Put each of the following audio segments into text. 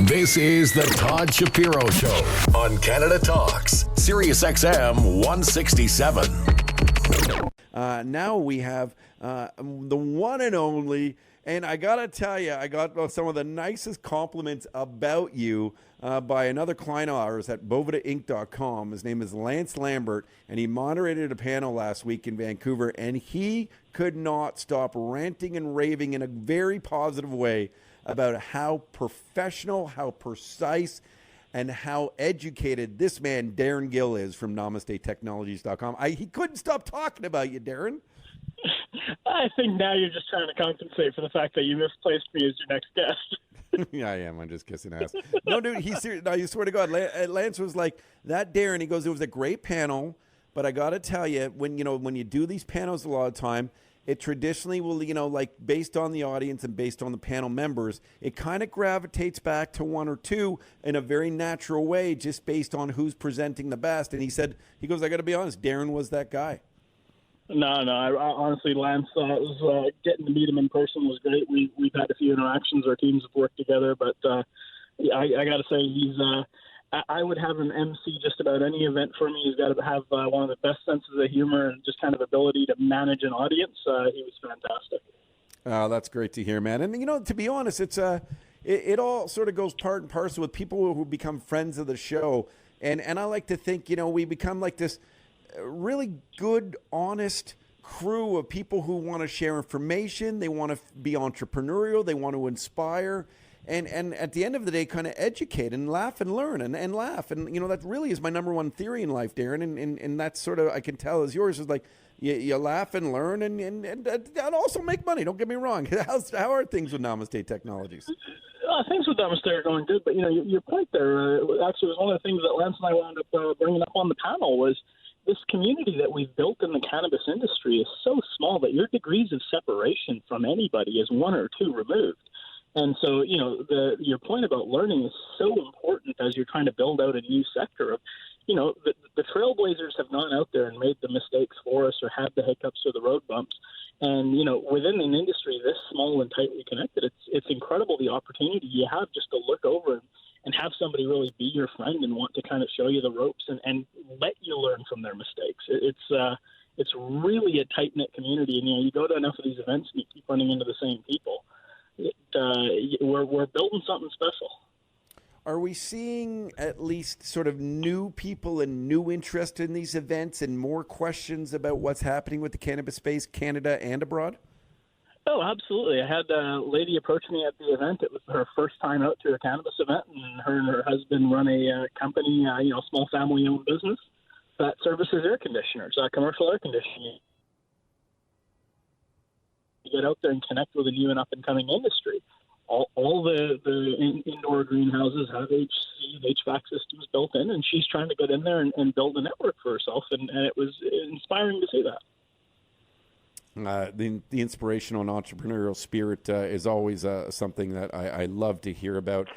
This is the Todd Shapiro Show on Canada Talks, SiriusXM 167. Now we have the one and only, and I gotta tell you, I got some of the nicest compliments about you by another client of ours at bovadainc.com. His name is Lance Lambert, and he moderated a panel last week in Vancouver, and he could not stop ranting and raving in a very positive way about how professional, how precise, and how educated this man, Darren Gill, is from Namaste Technologies.com. He couldn't stop talking about you, Darren. I think now you're just trying to compensate for the fact that you misplaced me as your next guest. Yeah, I am. I'm just kissing ass. No, dude, he's serious. No, you swear to God. Lance was like, that Darren, he goes, it was a great panel, but I got to tell you, when you do these panels a lot of time, it traditionally will, like based on the audience and based on the panel members, it kind of gravitates back to one or two in a very natural way, just based on who's presenting the best. And he goes, I got to be honest, Darren was that guy. No, I honestly, Lance, was getting to meet him in person was great. We've had a few interactions. Our teams have worked together, but I got to say he's. I would have him MC just about any event for me. He's got to have one of the best senses of humor and just kind of ability to manage an audience. He was fantastic. Oh, that's great to hear, man. And, to be honest, it's it all sort of goes part and parcel with people who become friends of the show. And I like to think, we become like this really good, honest crew of people who want to share information. They want to be entrepreneurial. They want to inspire. And at the end of the day, kind of educate and laugh and learn and laugh. And, that really is my number one theory in life, Darren. And that's sort of, I can tell is yours, is like you laugh and learn and also make money. Don't get me wrong. How are things with Namaste Technologies? Things with Namaste are going good. But, your point there actually was one of the things that Lance and I wound up bringing up on the panel was this community that we've built in the cannabis industry is so small that your degrees of separation from anybody is one or two removed. And so, your point about learning is so important as you're trying to build out a new sector of, the trailblazers have gone out there and made the mistakes for us or had the hiccups or the road bumps. And, within an industry this small and tightly connected, it's incredible the opportunity you have just to look over and have somebody really be your friend and want to kind of show you the ropes and let you learn from their mistakes. It's really a tight-knit community. And, you go to enough of these events and you keep running into the same people. We're building something special. Are we seeing at least sort of new people and new interest in these events and more questions about what's happening with the cannabis space, Canada and abroad? Oh, absolutely. I had a lady approach me at the event. It was her first time out to a cannabis event, and her husband run a company, small family-owned business that services air conditioners, commercial air conditioning. Get out there and connect with a new and up-and-coming industry. All the indoor greenhouses have HVAC systems built in, and she's trying to get in there and build a network for herself, and it was inspiring to see that. The inspirational and entrepreneurial spirit is always something that I love to hear about.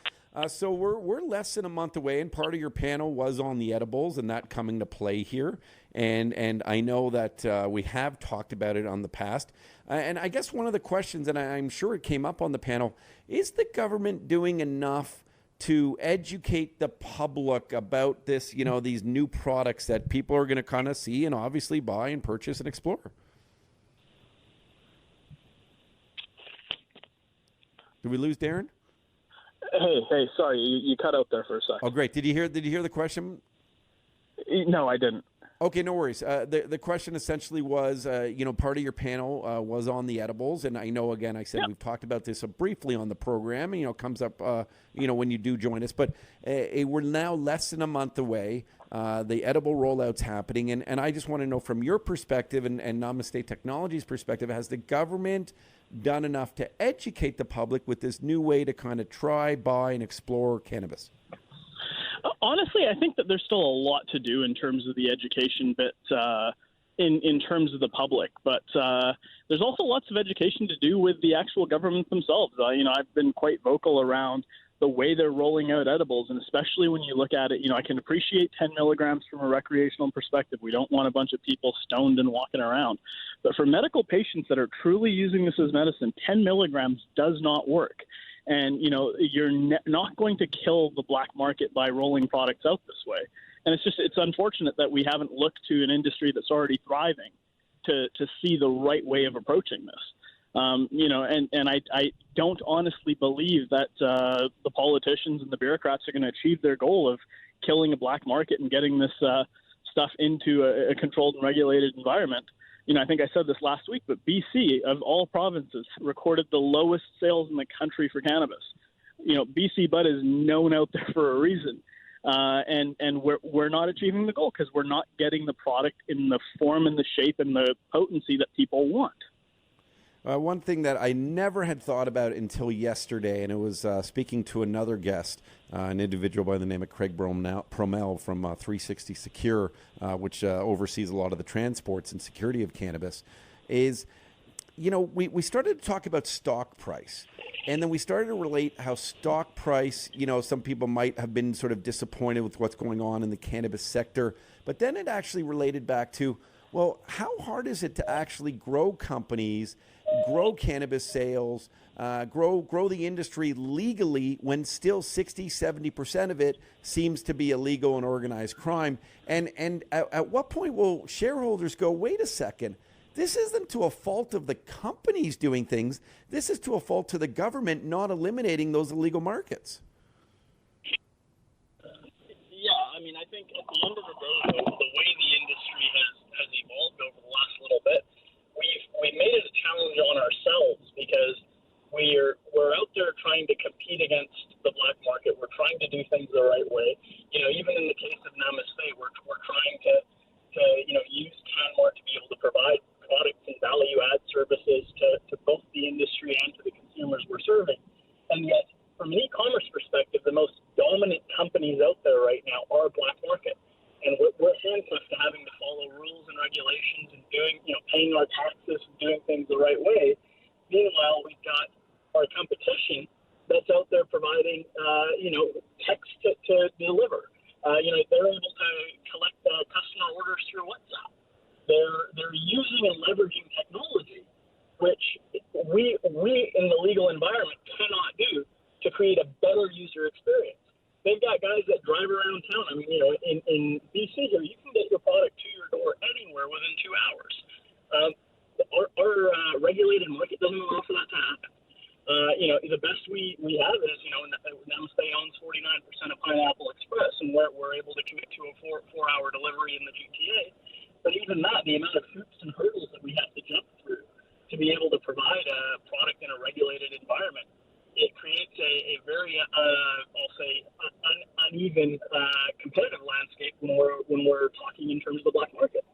So we're less than a month away, and part of your panel was on the edibles and that coming to play here. And I know that we have talked about it on the past. And I guess one of the questions, and I'm sure it came up on the panel, is the government doing enough to educate the public about this, these new products that people are going to kind of see and obviously buy and purchase and explore? Did we lose Darren? Hey, sorry, you cut out there for a second. Oh, great. Did you hear the question? No, I didn't. Okay, no worries. The question essentially was, part of your panel was on the edibles, and I know, again, I said we've talked about this briefly on the program, and, comes up, when you do join us, but we're now less than a month away. The edible rollout's happening, and I just want to know from your perspective and Namaste Technologies' perspective, has the government done enough to educate the public with this new way to kind of try, buy, and explore cannabis? Honestly, I think that there's still a lot to do in terms of the education bit in terms of the public. But there's also lots of education to do with the actual government themselves. I've been quite vocal around the way they're rolling out edibles, and especially when you look at it, I can appreciate 10 milligrams from a recreational perspective. We don't want a bunch of people stoned and walking around. But for medical patients that are truly using this as medicine, 10 milligrams does not work. And, you're not going to kill the black market by rolling products out this way. And it's unfortunate that we haven't looked to an industry that's already thriving to see the right way of approaching this. And I don't honestly believe that the politicians and the bureaucrats are going to achieve their goal of killing a black market and getting this stuff into a controlled and regulated environment. I think I said this last week, but BC, of all provinces, recorded the lowest sales in the country for cannabis. BC Bud is known out there for a reason. And we're not achieving the goal because we're not getting the product in the form and the shape and the potency that people want. One thing that I never had thought about until yesterday, and it was speaking to another guest, an individual by the name of Craig Promel from 360 Secure, which oversees a lot of the transports and security of cannabis, is, we started to talk about stock price. And then we started to relate how stock price, some people might have been sort of disappointed with what's going on in the cannabis sector. But then it actually related back to, well, how hard is it to actually grow companies, grow cannabis sales, grow the industry legally when still 60-70% of it seems to be illegal and organized crime? And at what point will shareholders go, wait a second, this isn't to a fault of the companies doing things. This is to a fault to the government not eliminating those illegal markets. Yeah, I think at the end of the day, the way the industry has evolved over the last little bit, we've made it a challenge on ourselves because we're out there trying to compete against the black market. We're trying to do things the right way. Even in the case of Namaste, we're trying to use CanMart to be able to provide products and value-add services to both the industry and to the consumers we're serving. And yet, from an e-commerce perspective, the most dominant companies out there right now are black market. And we're handcuffed to having to follow rules and regulations and paying our taxes and doing things the right way. Meanwhile, we've got our competition that's out there providing, text to deliver. They're able to collect customer orders through WhatsApp. They're using and leveraging technology, which we in the legal environment cannot do to create a better user experience. They've got guys that drive around town. In BC here, you can get your product to your door anywhere within 2 hours. Our regulated market doesn't allow for that to happen. The best we have is, Namaste owns 49% of Pineapple Express, and we're able to commit to a four-hour delivery in the GTA. But even that, the amount of hoops and hurdles that we have to jump through to be able to provide a product in a regulated environment, it creates a very, I'll say, uneven competitive landscape when we're talking in terms of the black market.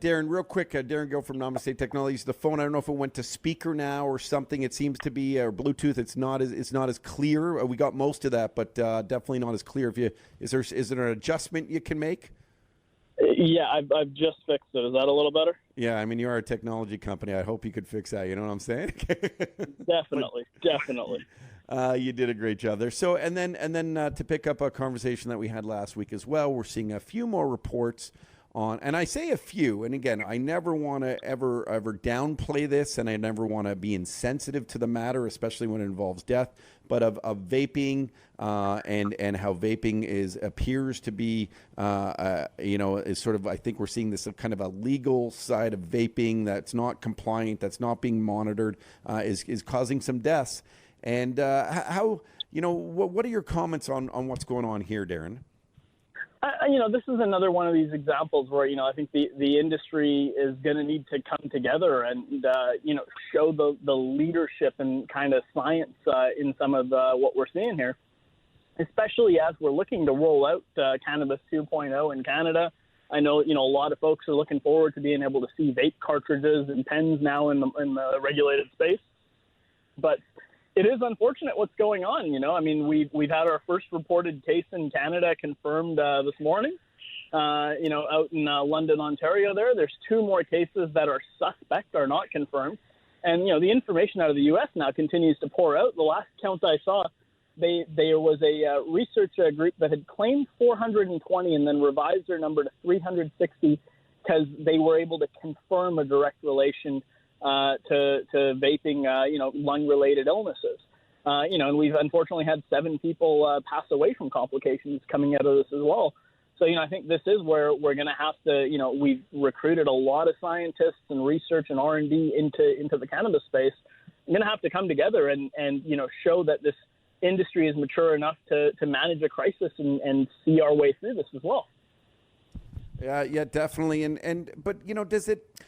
Darren, real quick, Darren Gill from Namaste Technology. The phone, I don't know if it went to speaker now or something. It seems to be, or Bluetooth. It's not as clear. We got most of that, but definitely not as clear. Is there an adjustment you can make? Yeah, I've just fixed it. Is that a little better? Yeah, you are a technology company. I hope you could fix that. You know what I'm saying? Definitely. You did a great job there. So, and then to pick up a conversation that we had last week as well, we're seeing a few more reports on, and I say a few, and again, I never want to ever downplay this, and I never want to be insensitive to the matter, especially when it involves death, but of vaping and how vaping appears to be, is sort of, I think we're seeing this kind of a legal side of vaping that's not compliant, that's not being monitored, is causing some deaths. And how, what are your comments on what's going on here, Darren? This is another one of these examples where, I think the industry is going to need to come together and, show the leadership and kind of science in some of what we're seeing here, especially as we're looking to roll out Cannabis 2.0 in Canada. I know, a lot of folks are looking forward to being able to see vape cartridges and pens now in the regulated space. But it is unfortunate what's going on. We've had our first reported case in Canada confirmed this morning. Out in London, Ontario. There's 2 more cases that are suspect, are not confirmed, and the information out of the U.S. now continues to pour out. The last count I saw, there was a research group that had claimed 420 and then revised their number to 360 because they were able to confirm a direct relation to vaping, lung-related illnesses. And we've unfortunately had 7 people pass away from complications coming out of this as well. So, I think this is where we're going to have to, we've recruited a lot of scientists and research and R&D into the cannabis space. We're going to have to come together and show that this industry is mature enough to manage a crisis and see our way through this as well. Yeah, definitely. But does it,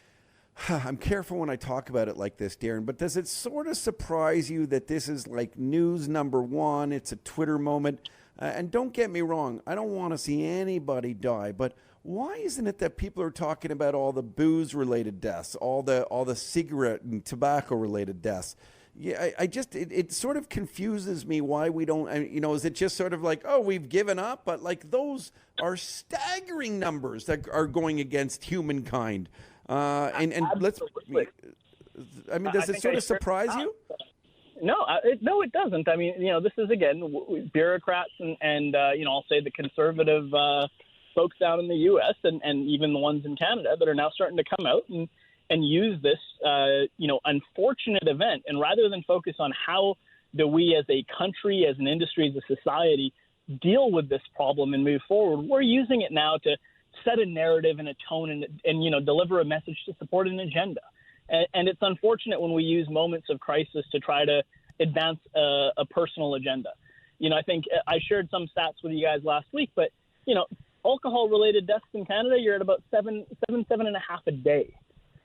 I'm careful when I talk about it like this, Darren, but does it sort of surprise you that this is like news number one? It's a Twitter moment. And don't get me wrong, I don't want to see anybody die, but why isn't it that people are talking about all the booze-related deaths, all the cigarette and tobacco-related deaths? Yeah, it sort of confuses me why we don't, is it just sort of like, oh, we've given up? But like those are staggering numbers that are going against humankind. And let's, does it sort of surprise you? No, it doesn't. I mean, this is, again, bureaucrats and I'll say the conservative folks down in the U.S. and even the ones in Canada that are now starting to come out and use this, unfortunate event. And rather than focus on how do we as a country, as an industry, as a society deal with this problem and move forward, we're using it now to set a narrative and a tone and deliver a message to support an agenda. And it's unfortunate when we use moments of crisis to try to advance a personal agenda. I think I shared some stats with you guys last week, but, alcohol-related deaths in Canada, you're at about 7.5 a day.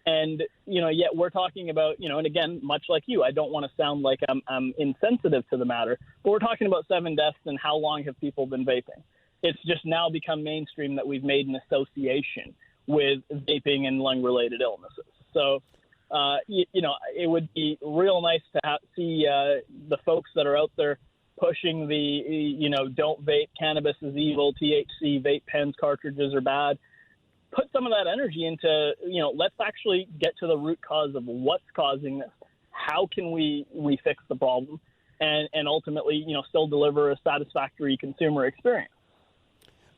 And, yet we're talking about, and again, much like you, I don't want to sound like I'm insensitive to the matter, but we're talking about 7 deaths and how long have people been vaping? It's just now become mainstream that we've made an association with vaping and lung-related illnesses. So, it would be real nice to see the folks that are out there pushing the, don't vape, cannabis is evil, THC, vape pens, cartridges are bad. Put some of that energy into, let's actually get to the root cause of what's causing this. How can we fix the problem and ultimately, still deliver a satisfactory consumer experience?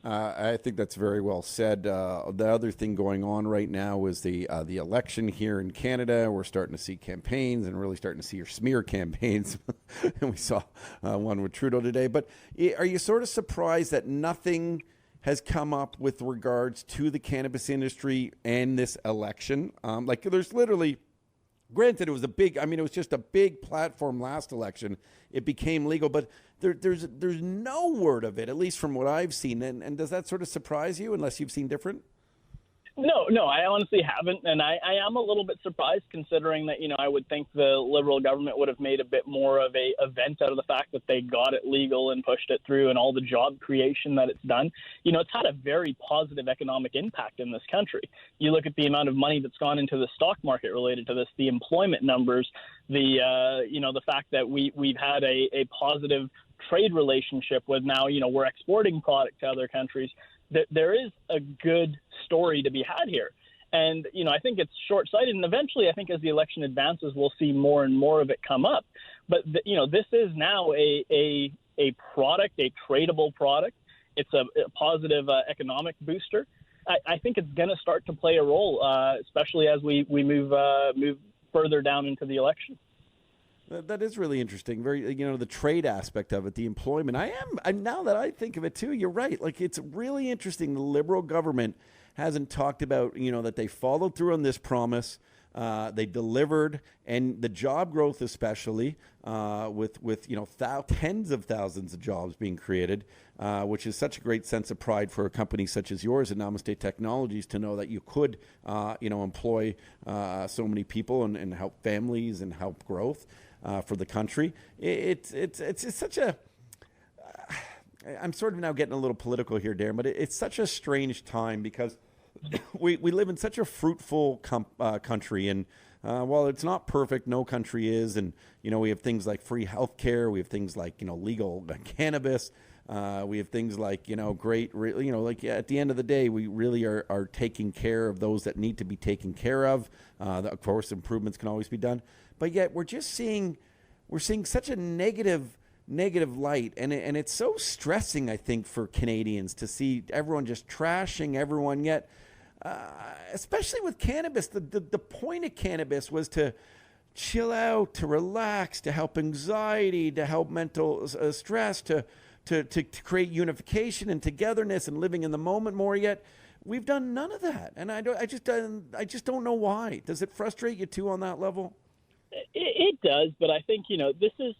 I think that's very well said. The other thing going on right now is the election here in Canada. We're starting to see campaigns and really starting to see your smear campaigns. And we saw one with Trudeau today. But are you sort of surprised that nothing has come up with regards to the cannabis industry and this election? There's literally, granted, it was just a big platform last election. It became legal, but there's no word of it, at least from what I've seen. And does that sort of surprise you, unless you've seen different? No, I honestly haven't. And I am a little bit surprised considering that, I would think the Liberal government would have made a bit more of a event out of the fact that they got it legal and pushed it through and all the job creation that it's done. It's had a very positive economic impact in this country. You look at the amount of money that's gone into the stock market related to this, the employment numbers, the fact that we've had a positive trade relationship with now, we're exporting product to other countries. There is a good story to be had here. And, I think it's short-sighted. And eventually, I think as the election advances, we'll see more and more of it come up. But, this is now a product, a tradable product. It's a positive economic booster. I think it's going to start to play a role, especially as we move further down into the election. That is really interesting. Very, the trade aspect of it, the employment. Now that I think of it too, you're right. Like, it's really interesting. The Liberal government hasn't talked about, that they followed through on this promise. They delivered, and the job growth, especially with tens of thousands of jobs being created, which is such a great sense of pride for a company such as yours at Namaste Technologies to know that you could, employ so many people and help families and help growth for the country. It's such a. I'm sort of now getting a little political here, Darren, but it's such a strange time because we live in such a fruitful country, and while it's not perfect, no country is, and we have things like free healthcare, we have things like legal cannabis, we have things like like at the end of the day, we really are taking care of those that need to be taken care of. Of course, improvements can always be done, but yet we're seeing such a negative light, and it's so stressing, I think, for Canadians to see everyone just trashing everyone. Yet, especially with cannabis, the point of cannabis was to chill out, to relax, to help anxiety, to help mental stress, to create unification and togetherness and living in the moment more. Yet we've done none of that, and I just don't know why. Does it frustrate you too on that level? It does, but I think, this is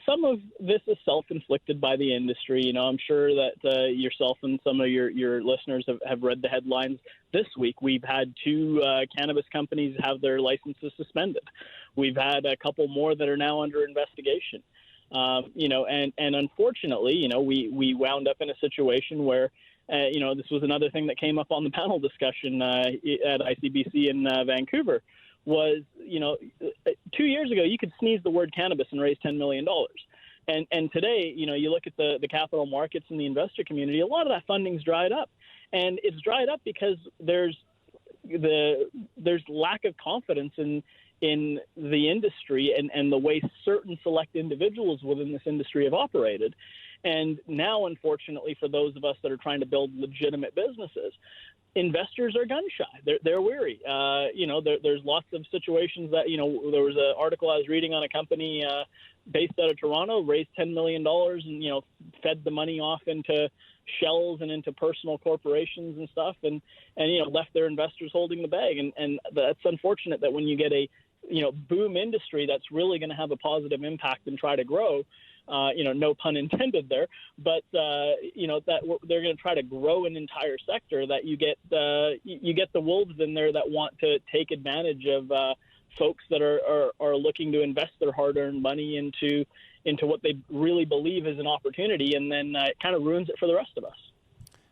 some of this is self-inflicted by the industry. I'm sure that yourself and some of your listeners have read the headlines this week. We've had 2 cannabis companies have their licenses suspended. We've had a couple more that are now under investigation. And unfortunately, we wound up in a situation where, this was another thing that came up on the panel discussion at ICBC in Vancouver. Was, 2 years ago, you could sneeze the word cannabis and raise $10 million. And today, you look at the capital markets and the investor community, a lot of that funding's dried up. And it's dried up because there's lack of confidence in the industry and the way certain select individuals within this industry have operated. And now, unfortunately, for those of us that are trying to build legitimate businesses, investors are gun shy. They're weary. There's lots of situations that, there was an article I was reading on a company based out of Toronto, raised $10 million and, fed the money off into shells and into personal corporations and stuff and left their investors holding the bag. And that's unfortunate that when you get a, boom industry that's really going to have a positive impact and try to grow, no pun intended there, but that they're going to try to grow an entire sector. That you get the wolves in there that want to take advantage of folks that are looking to invest their hard-earned money into what they really believe is an opportunity, and then it kind of ruins it for the rest of us.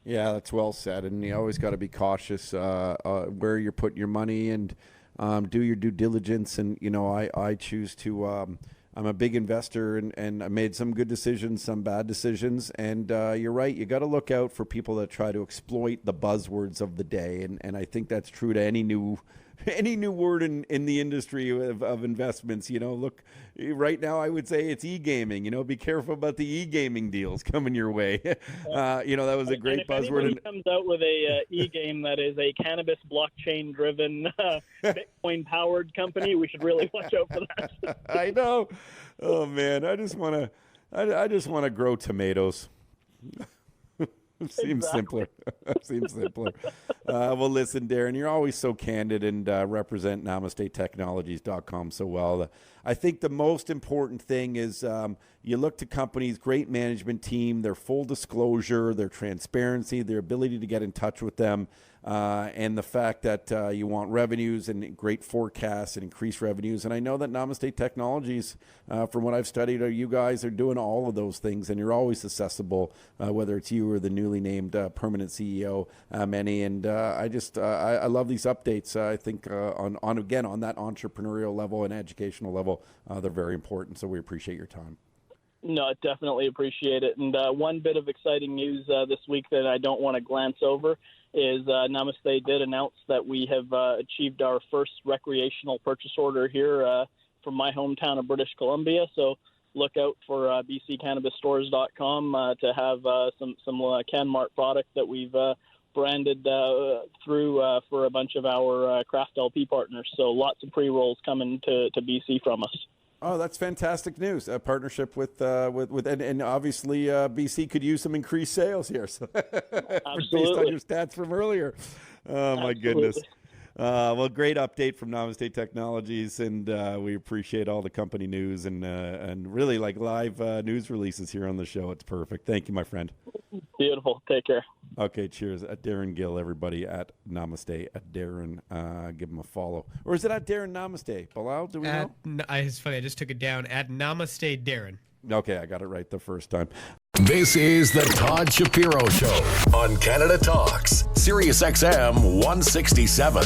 Yeah, that's well said, and you always got to be cautious where you're putting your money and do your due diligence. And I choose to. I'm a big investor, and I made some good decisions, some bad decisions. And you're right, you got to look out for people that try to exploit the buzzwords of the day. And I think that's true to any new word in the industry of investments. Look, right now I would say it's e-gaming. Be careful about the e-gaming deals coming your way. That was a great buzzword. If comes out with a e-game that is a cannabis blockchain-driven, Bitcoin-powered company, we should really watch out for that. I know. Oh man, I just want to grow tomatoes. Seems simpler. Seems simpler. Well, listen, Darren, you're always so candid and represent NamasteTechnologies.com so well. I think the most important thing is you look to companies, great management team, their full disclosure, their transparency, their ability to get in touch with them, and the fact that you want revenues and great forecasts and increased revenues. And I know that Namaste Technologies, from what I've studied, you guys are doing all of those things, and you're always accessible, whether it's you or the newly named permanent CEO, Manny. And I love these updates. I think on that entrepreneurial level and educational level, they're very important. So we appreciate your time. No, I definitely appreciate it. And one bit of exciting news this week that I don't want to glance over is Namaste did announce that we have achieved our first recreational purchase order here from my hometown of British Columbia. So look out for bccannabisstores.com to have some CanMart product that we've branded through for a bunch of our craft LP partners. So lots of pre-rolls coming to BC from us. Oh, that's fantastic news. A partnership with and obviously BC could use some increased sales here. So based on your stats from earlier. Oh, my goodness. Well, great update from Namaste Technologies, and we appreciate all the company news and really like live news releases here on the show. It's perfect. Thank you, my friend. Beautiful. Take care. Okay, cheers. At Darren Gill, everybody at Namaste, at Darren. Give him a follow. Or is it at Darren Namaste? Bilal, do we know? It's funny. I just took it down. At Namaste Darren. Okay, I got it right the first time. This is the Todd Shapiro Show on Canada Talks, SiriusXM 167.